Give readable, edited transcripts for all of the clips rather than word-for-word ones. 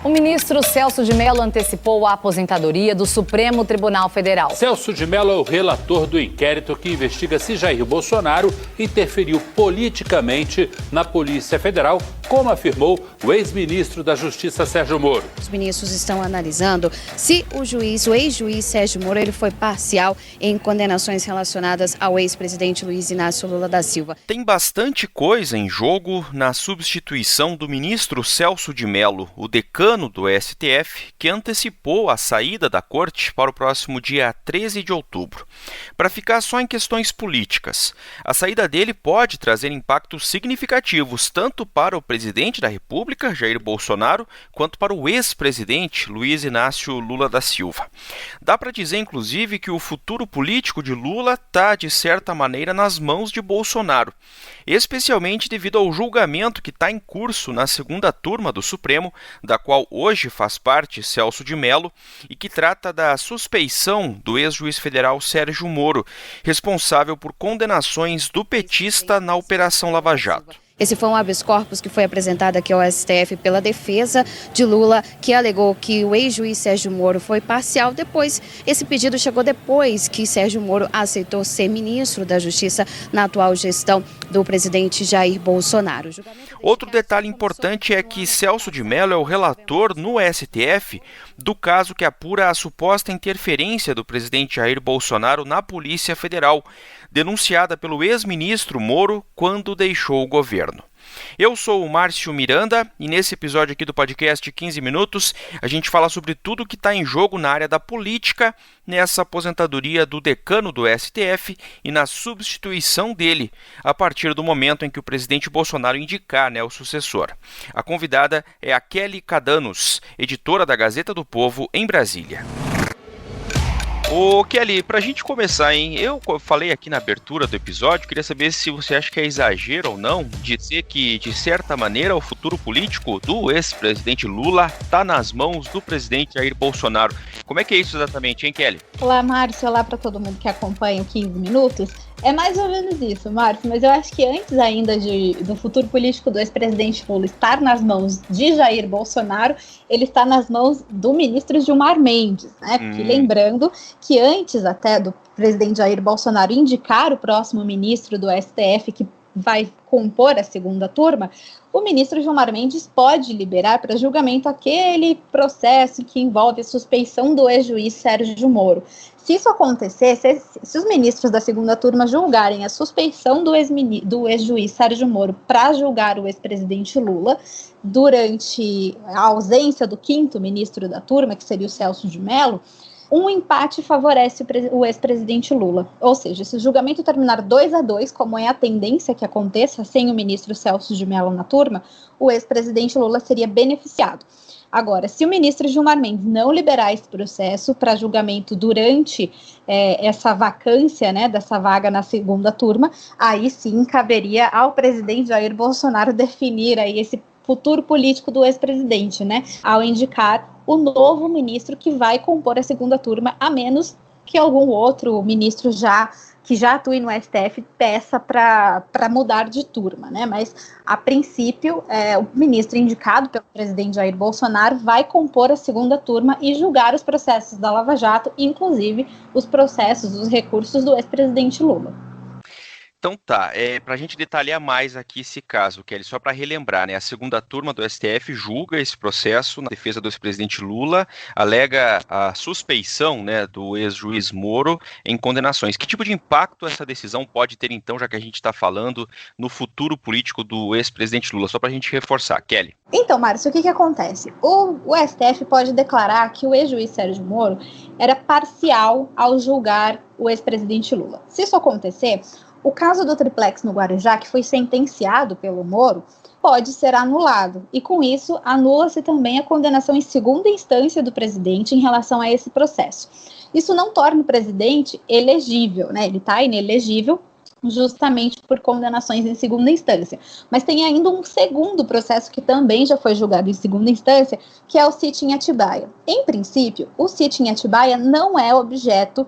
O ministro Celso de Mello antecipou a aposentadoria do Supremo Tribunal Federal. Celso de Mello é o relator do inquérito que investiga se Jair Bolsonaro interferiu politicamente na Polícia Federal, como afirmou o ex-ministro da Justiça, Sérgio Moro. Os ministros estão analisando se o ex-juiz Sérgio Moro, ele foi parcial em condenações relacionadas ao ex-presidente Luiz Inácio Lula da Silva. Tem bastante coisa em jogo na substituição do ministro Celso de Mello, o decano do STF, que antecipou a saída da corte para o próximo dia 13 de outubro. Para ficar só em questões políticas, a saída dele pode trazer impactos significativos tanto para o presidente da República, Jair Bolsonaro, quanto para o ex-presidente Luiz Inácio Lula da Silva. Dá para dizer, inclusive, que o futuro político de Lula está, de certa maneira, nas mãos de Bolsonaro, especialmente devido ao julgamento que está em curso na segunda turma do Supremo, da qual hoje faz parte Celso de Mello, e que trata da suspeição do ex-juiz federal Sérgio Moro, responsável por condenações do petista na Operação Lava Jato. Esse foi um habeas corpus que foi apresentado aqui ao STF pela defesa de Lula, que alegou que o ex-juiz Sérgio Moro foi parcial. Esse pedido chegou depois que Sérgio Moro aceitou ser ministro da Justiça na atual gestão do presidente Jair Bolsonaro. Outro detalhe importante é que Celso de Mello é o relator no STF do caso que apura a suposta interferência do presidente Jair Bolsonaro na Polícia Federal, denunciada pelo ex-ministro Moro quando deixou o governo. Eu sou o Márcio Miranda e nesse episódio aqui do podcast 15 Minutos a gente fala sobre tudo que está em jogo na área da política nessa aposentadoria do decano do STF e na substituição dele a partir do momento em que o presidente Bolsonaro indicar, o sucessor. A convidada é a Kelly Cadanos, editora da Gazeta do Povo em Brasília. Ô Kelly, pra gente começar, eu falei aqui na abertura do episódio, queria saber se você acha que é exagero ou não dizer que, de certa maneira, o futuro político do ex-presidente Lula tá nas mãos do presidente Jair Bolsonaro. Como é que é isso exatamente, hein, Kelly? Olá, Márcio, olá para todo mundo que acompanha o 15 Minutos. É mais ou menos isso, Márcio, mas eu acho que antes ainda do futuro político do ex-presidente Lula estar nas mãos de Jair Bolsonaro, ele está nas mãos do ministro Gilmar Mendes, né? Porque lembrando que antes até do presidente Jair Bolsonaro indicar o próximo ministro do STF que vai compor a segunda turma, o ministro Gilmar Mendes pode liberar para julgamento aquele processo que envolve a suspeição do ex-juiz Sérgio Moro. Se isso acontecer, se os ministros da segunda turma julgarem a suspeição do ex-juiz Sérgio Moro para julgar o ex-presidente Lula, durante a ausência do quinto ministro da turma, que seria o Celso de Mello, um empate favorece o ex-presidente Lula. Ou seja, se o julgamento terminar 2-2, como é a tendência que aconteça sem o ministro Celso de Mello na turma, o ex-presidente Lula seria beneficiado. Agora, se o ministro Gilmar Mendes não liberar esse processo para julgamento durante essa vacância, dessa vaga na segunda turma, aí sim caberia ao presidente Jair Bolsonaro definir aí esse futuro político do ex-presidente, ao indicar o novo ministro que vai compor a segunda turma, a menos que algum outro ministro que já atue no STF peça para mudar de turma, Mas, a princípio, o ministro indicado pelo presidente Jair Bolsonaro vai compor a segunda turma e julgar os processos da Lava Jato, inclusive os recursos do ex-presidente Lula. Então tá, para a gente detalhar mais aqui esse caso, Kelly, só para relembrar, a segunda turma do STF julga esse processo na defesa do ex-presidente Lula, alega a suspeição do ex-juiz Moro em condenações. Que tipo de impacto essa decisão pode ter então, já que a gente está falando no futuro político do ex-presidente Lula? Só para a gente reforçar, Kelly. Então, Márcio, o que acontece? O STF pode declarar que o ex-juiz Sérgio Moro era parcial ao julgar o ex-presidente Lula. Se isso acontecer, o caso do triplex no Guarujá, que foi sentenciado pelo Moro, pode ser anulado. E com isso, anula-se também a condenação em segunda instância do presidente em relação a esse processo. Isso não torna o presidente elegível, Ele está inelegível justamente por condenações em segunda instância. Mas tem ainda um segundo processo que também já foi julgado em segunda instância, que é o sit in Atibaia. Em princípio, o sit in Atibaia não é objeto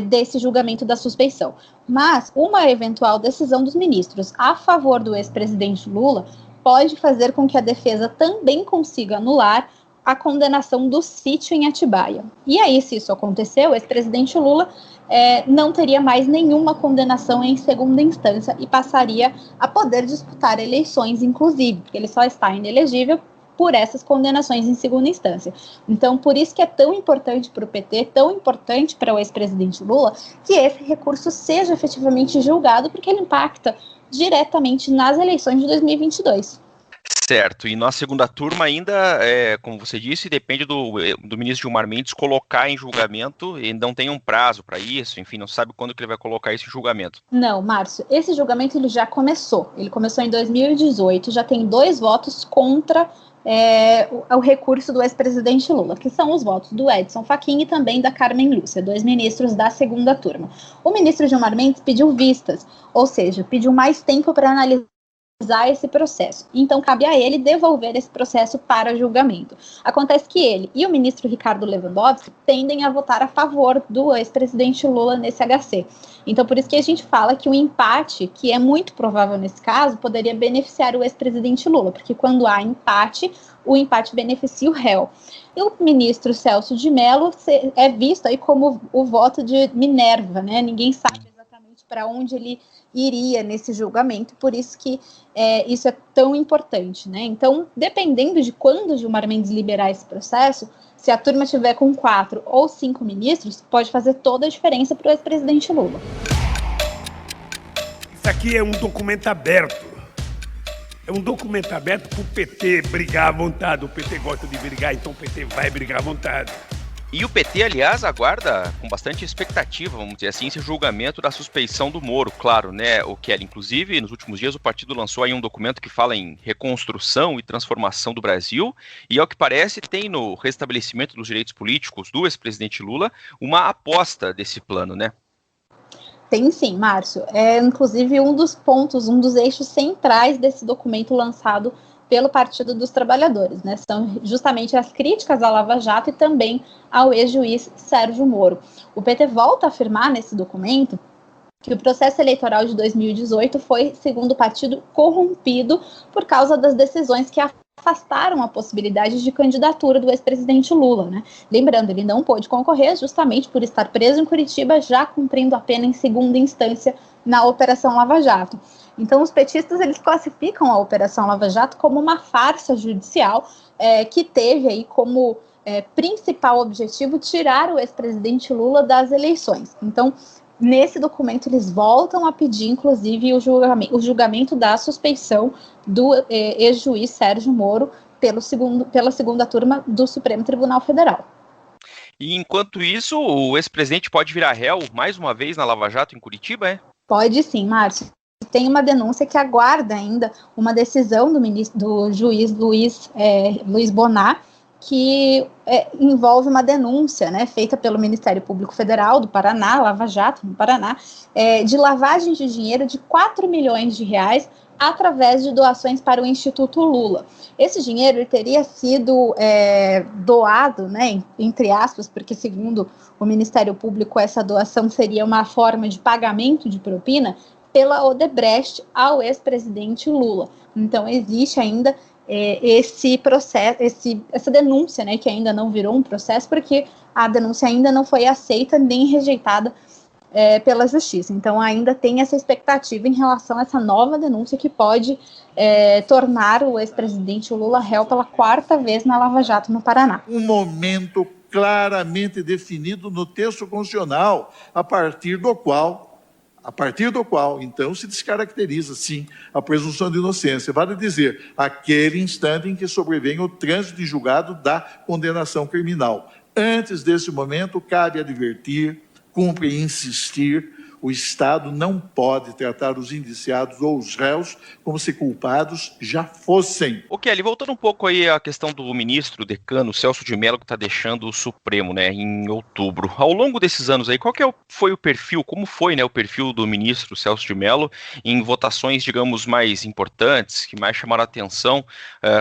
desse julgamento da suspeição. Mas uma eventual decisão dos ministros a favor do ex-presidente Lula pode fazer com que a defesa também consiga anular a condenação do sítio em Atibaia. E aí, se isso aconteceu, o ex-presidente Lula não teria mais nenhuma condenação em segunda instância e passaria a poder disputar eleições, inclusive, porque ele só está inelegível por essas condenações em segunda instância. Então, por isso que é tão importante para o PT, tão importante para o ex-presidente Lula, que esse recurso seja efetivamente julgado, porque ele impacta diretamente nas eleições de 2022. Certo, e na segunda turma ainda, como você disse, depende do ministro Gilmar Mendes colocar em julgamento, e não tem um prazo para isso, enfim, não sabe quando que ele vai colocar esse julgamento. Não, Márcio, esse julgamento ele já começou, ele começou em 2018, já tem 2 votos contra o recurso do ex-presidente Lula, que são os votos do Edson Fachin e também da Carmen Lúcia, 2 ministros da segunda turma. O ministro Gilmar Mendes pediu vistas, ou seja, pediu mais tempo para analisar esse processo. Então, cabe a ele devolver esse processo para julgamento. Acontece que ele e o ministro Ricardo Lewandowski tendem a votar a favor do ex-presidente Lula nesse HC. Então, por isso que a gente fala que o empate, que é muito provável nesse caso, poderia beneficiar o ex-presidente Lula, porque quando há empate, o empate beneficia o réu. E o ministro Celso de Mello é visto aí como o voto de Minerva, né? Ninguém sabe exatamente para onde ele iria nesse julgamento, por isso que isso é tão importante, né? Então, dependendo de quando Gilmar Mendes liberar esse processo, se a turma tiver com 4 ou 5 ministros, pode fazer toda a diferença para o ex-presidente Lula. Isso aqui é um documento aberto. É um documento aberto para o PT brigar à vontade. O PT gosta de brigar, então o PT vai brigar à vontade. E o PT, aliás, aguarda com bastante expectativa, vamos dizer assim, esse julgamento da suspeição do Moro, claro, né, o Kelly. Inclusive, nos últimos dias o partido lançou aí um documento que fala em reconstrução e transformação do Brasil, e ao que parece tem no restabelecimento dos direitos políticos do ex-presidente Lula uma aposta desse plano, né? Tem sim, Márcio. É inclusive um dos pontos, um dos eixos centrais desse documento lançado pelo Partido dos Trabalhadores, né? São justamente as críticas à Lava Jato e também ao ex-juiz Sérgio Moro. O PT volta a afirmar nesse documento que o processo eleitoral de 2018 foi, segundo o partido, corrompido por causa das decisões que afastaram a possibilidade de candidatura do ex-presidente Lula, né? Lembrando, ele não pôde concorrer justamente por estar preso em Curitiba, já cumprindo a pena em segunda instância na Operação Lava Jato. Então, os petistas, eles classificam a Operação Lava Jato como uma farsa judicial que teve aí como principal objetivo tirar o ex-presidente Lula das eleições. Então, nesse documento, eles voltam a pedir, inclusive, o julgamento da suspeição do ex-juiz Sérgio Moro pela segunda turma do Supremo Tribunal Federal. E, enquanto isso, o ex-presidente pode virar réu mais uma vez na Lava Jato em Curitiba, é? Pode sim, Márcio. Tem uma denúncia que aguarda ainda uma decisão do juiz Luiz Bonar, que envolve uma denúncia, né, feita pelo Ministério Público Federal do Paraná, Lava Jato, no Paraná, de lavagem de dinheiro de 4 milhões de reais através de doações para o Instituto Lula. Esse dinheiro ele teria sido doado, né, entre aspas, porque segundo o Ministério Público essa doação seria uma forma de pagamento de propina pela Odebrecht ao ex-presidente Lula. Então existe ainda esse processo, essa denúncia, né, que ainda não virou um processo, porque a denúncia ainda não foi aceita nem rejeitada pela Justiça. Então ainda tem essa expectativa em relação a essa nova denúncia que pode tornar o ex-presidente Lula réu pela 4ª vez na Lava Jato no Paraná. Um momento claramente definido no texto constitucional, a partir do qual, então, se descaracteriza, sim, a presunção de inocência. Vale dizer, aquele instante em que sobrevém o trânsito em julgado da condenação criminal. Antes desse momento, cabe advertir, cumpre insistir, o Estado não pode tratar os indiciados ou os réus como se culpados já fossem. O Kelly, voltando um pouco aí à questão do ministro decano Celso de Mello, que está deixando o Supremo, né, em outubro. Ao longo desses anos aí, qual que foi o perfil, como foi, né, o perfil do ministro Celso de Mello em votações, digamos, mais importantes, que mais chamaram a atenção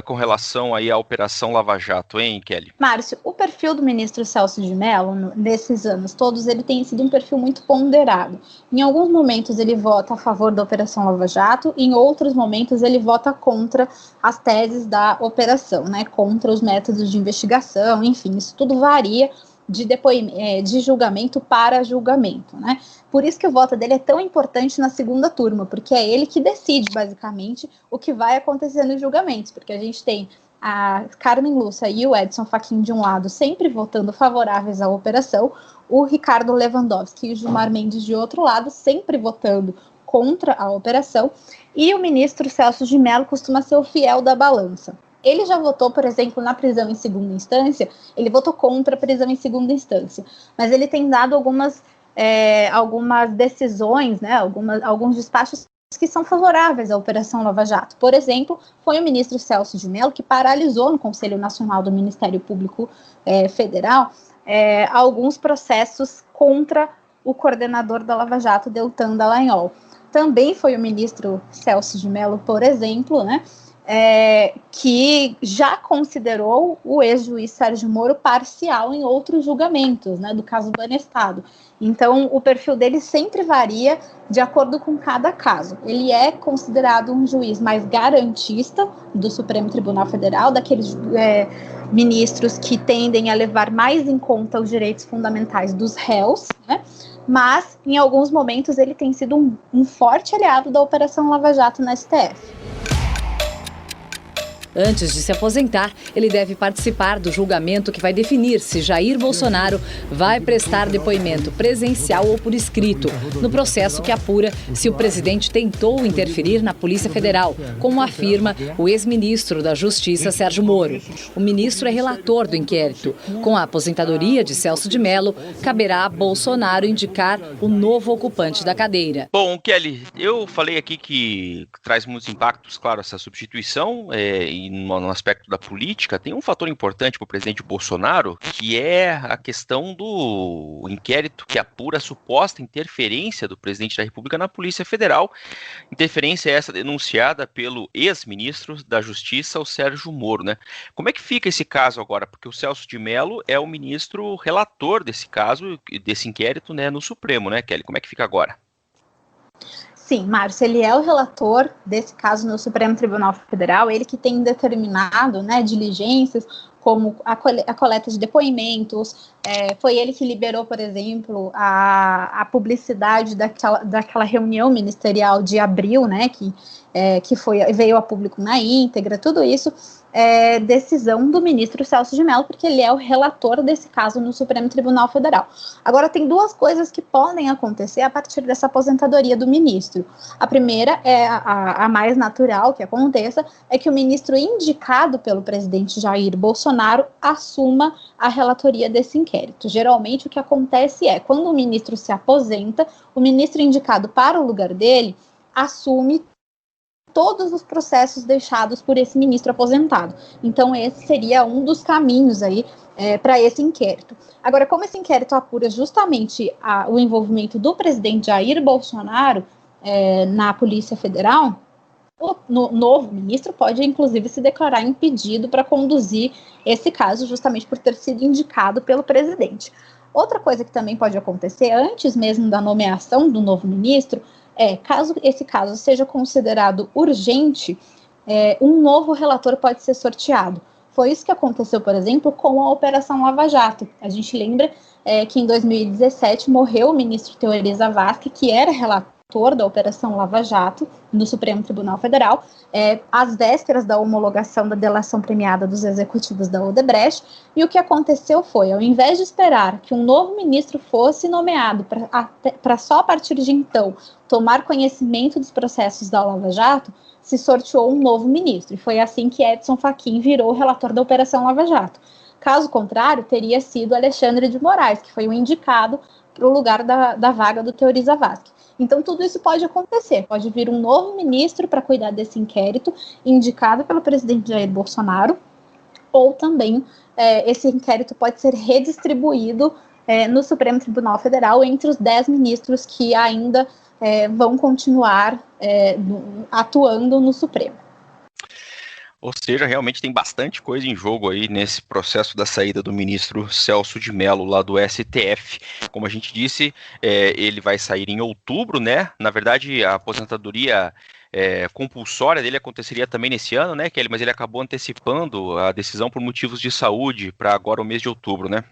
com relação aí à Operação Lava Jato, hein, Kelly? Márcio, o perfil do ministro Celso de Mello, nesses anos todos, ele tem sido um perfil muito ponderado. Em alguns momentos ele vota a favor da Operação Lava Jato, em outros momentos ele vota contra as teses da operação, né, contra os métodos de investigação, enfim, isso tudo varia de julgamento para julgamento, né? Por isso que o voto dele é tão importante na segunda turma, porque é ele que decide, basicamente, o que vai acontecer nos julgamentos, porque a gente tem a Carmen Lúcia e o Edson Fachin de um lado sempre votando favoráveis à operação, o Ricardo Lewandowski e o Gilmar Mendes de outro lado sempre votando contra a operação, e o ministro Celso de Mello costuma ser o fiel da balança. Ele já votou, por exemplo, na prisão em segunda instância, ele votou contra a prisão em segunda instância, mas ele tem dado algumas decisões, né, alguns despachos que são favoráveis à Operação Lava Jato. Por exemplo, foi o ministro Celso de Mello que paralisou no Conselho Nacional do Ministério Público Federal alguns processos contra o coordenador da Lava Jato, Deltan Dallagnol. Também foi o ministro Celso de Mello, por exemplo, né, que já considerou o ex-juiz Sérgio Moro parcial em outros julgamentos, né, do caso Banestado. Então, o perfil dele sempre varia de acordo com cada caso. Ele é considerado um juiz mais garantista do Supremo Tribunal Federal, daqueles ministros que tendem a levar mais em conta os direitos fundamentais dos réus, né? Mas, em alguns momentos, ele tem sido um forte aliado da Operação Lava Jato na STF. Antes de se aposentar, ele deve participar do julgamento que vai definir se Jair Bolsonaro vai prestar depoimento presencial ou por escrito, no processo que apura se o presidente tentou interferir na Polícia Federal, como afirma o ex-ministro da Justiça, Sérgio Moro. O ministro é relator do inquérito. Com a aposentadoria de Celso de Mello, caberá a Bolsonaro indicar o novo ocupante da cadeira. Bom, Kelly, eu falei aqui que traz muitos impactos, claro, essa substituição, e no aspecto da política, tem um fator importante para o presidente Bolsonaro, que é a questão do inquérito que apura a suposta interferência do presidente da República na Polícia Federal. Interferência essa denunciada pelo ex-ministro da Justiça, o Sérgio Moro, né? Como é que fica esse caso agora? Porque o Celso de Mello é o ministro relator desse caso, desse inquérito, né, no Supremo, né, Kelly? Como é que fica agora? Sim, Márcio, ele é o relator desse caso no Supremo Tribunal Federal, ele que tem determinado, né, diligências como a coleta de depoimentos, foi ele que liberou, por exemplo, a publicidade daquela reunião ministerial de abril, né, que veio a público na íntegra, tudo isso é decisão do ministro Celso de Mello, porque ele é o relator desse caso no Supremo Tribunal Federal. Agora, tem duas coisas que podem acontecer a partir dessa aposentadoria do ministro. A primeira, a mais natural que aconteça, é que o ministro indicado pelo presidente Jair Bolsonaro assuma a relatoria desse inquérito. Geralmente, o que acontece é, quando o ministro se aposenta, o ministro indicado para o lugar dele assume todos os processos deixados por esse ministro aposentado. Então, esse seria um dos caminhos aí para esse inquérito. Agora, como esse inquérito apura justamente o envolvimento do presidente Jair Bolsonaro na Polícia Federal, o novo ministro pode, inclusive, se declarar impedido para conduzir esse caso, justamente por ter sido indicado pelo presidente. Outra coisa que também pode acontecer, antes mesmo da nomeação do novo ministro, caso esse caso seja considerado urgente, um novo relator pode ser sorteado. Foi isso que aconteceu, por exemplo, com a Operação Lava Jato. A gente lembra que em 2017 morreu o ministro Teori Zavascki, que era relator da Operação Lava Jato no Supremo Tribunal Federal, às vésperas da homologação da delação premiada dos executivos da Odebrecht, e o que aconteceu foi, ao invés de esperar que um novo ministro fosse nomeado para só a partir de então tomar conhecimento dos processos da Lava Jato, se sorteou um novo ministro, e foi assim que Edson Fachin virou o relator da Operação Lava Jato. Caso contrário, teria sido Alexandre de Moraes, que foi o indicado para o lugar da vaga do Teori Zavascki. Então, tudo isso pode acontecer. Pode vir um novo ministro para cuidar desse inquérito, indicado pelo presidente Jair Bolsonaro, ou também esse inquérito pode ser redistribuído no Supremo Tribunal Federal entre os 10 ministros que ainda vão continuar atuando no Supremo. Ou seja, realmente tem bastante coisa em jogo aí nesse processo da saída do ministro Celso de Mello lá do STF. Como a gente disse, ele vai sair em outubro, né? Na verdade, a aposentadoria compulsória dele aconteceria também nesse ano, né, Kelly? Mas ele acabou antecipando a decisão por motivos de saúde para agora o mês de outubro, né?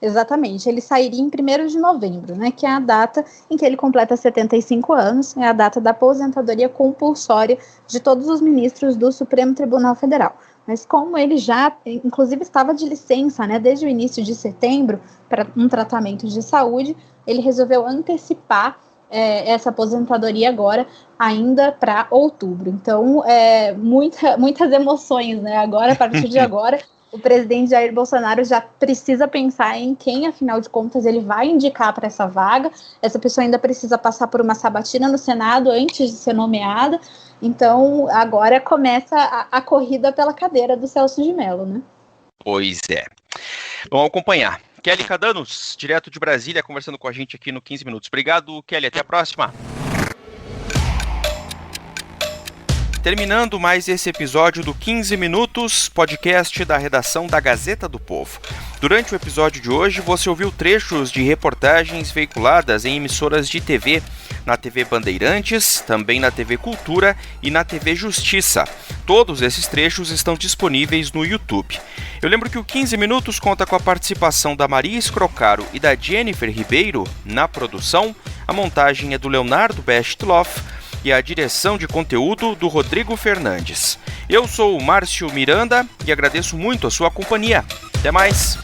Exatamente, ele sairia em 1º de novembro, né, que é a data em que ele completa 75 anos, é a data da aposentadoria compulsória de todos os ministros do Supremo Tribunal Federal. Mas como ele já, inclusive, estava de licença, né, desde o início de setembro para um tratamento de saúde, ele resolveu antecipar essa aposentadoria agora, ainda para outubro. Então, muitas emoções, né, agora, a partir de agora, o presidente Jair Bolsonaro já precisa pensar em quem, afinal de contas, ele vai indicar para essa vaga. Essa pessoa ainda precisa passar por uma sabatina no Senado antes de ser nomeada. Então, agora começa a corrida pela cadeira do Celso de Mello, né? Pois é. Vamos acompanhar. Kelly Cadanos, direto de Brasília, conversando com a gente aqui no 15 Minutos. Obrigado, Kelly. Até a próxima. Terminando mais esse episódio do 15 Minutos, podcast da redação da Gazeta do Povo. Durante o episódio de hoje, você ouviu trechos de reportagens veiculadas em emissoras de TV, na TV Bandeirantes, também na TV Cultura e na TV Justiça. Todos esses trechos estão disponíveis no YouTube. Eu lembro que o 15 Minutos conta com a participação da Maria Scrocaro e da Jennifer Ribeiro na produção. A montagem é do Leonardo Bestloff e a direção de conteúdo do Rodrigo Fernandes. Eu sou o Márcio Miranda e agradeço muito a sua companhia. Até mais!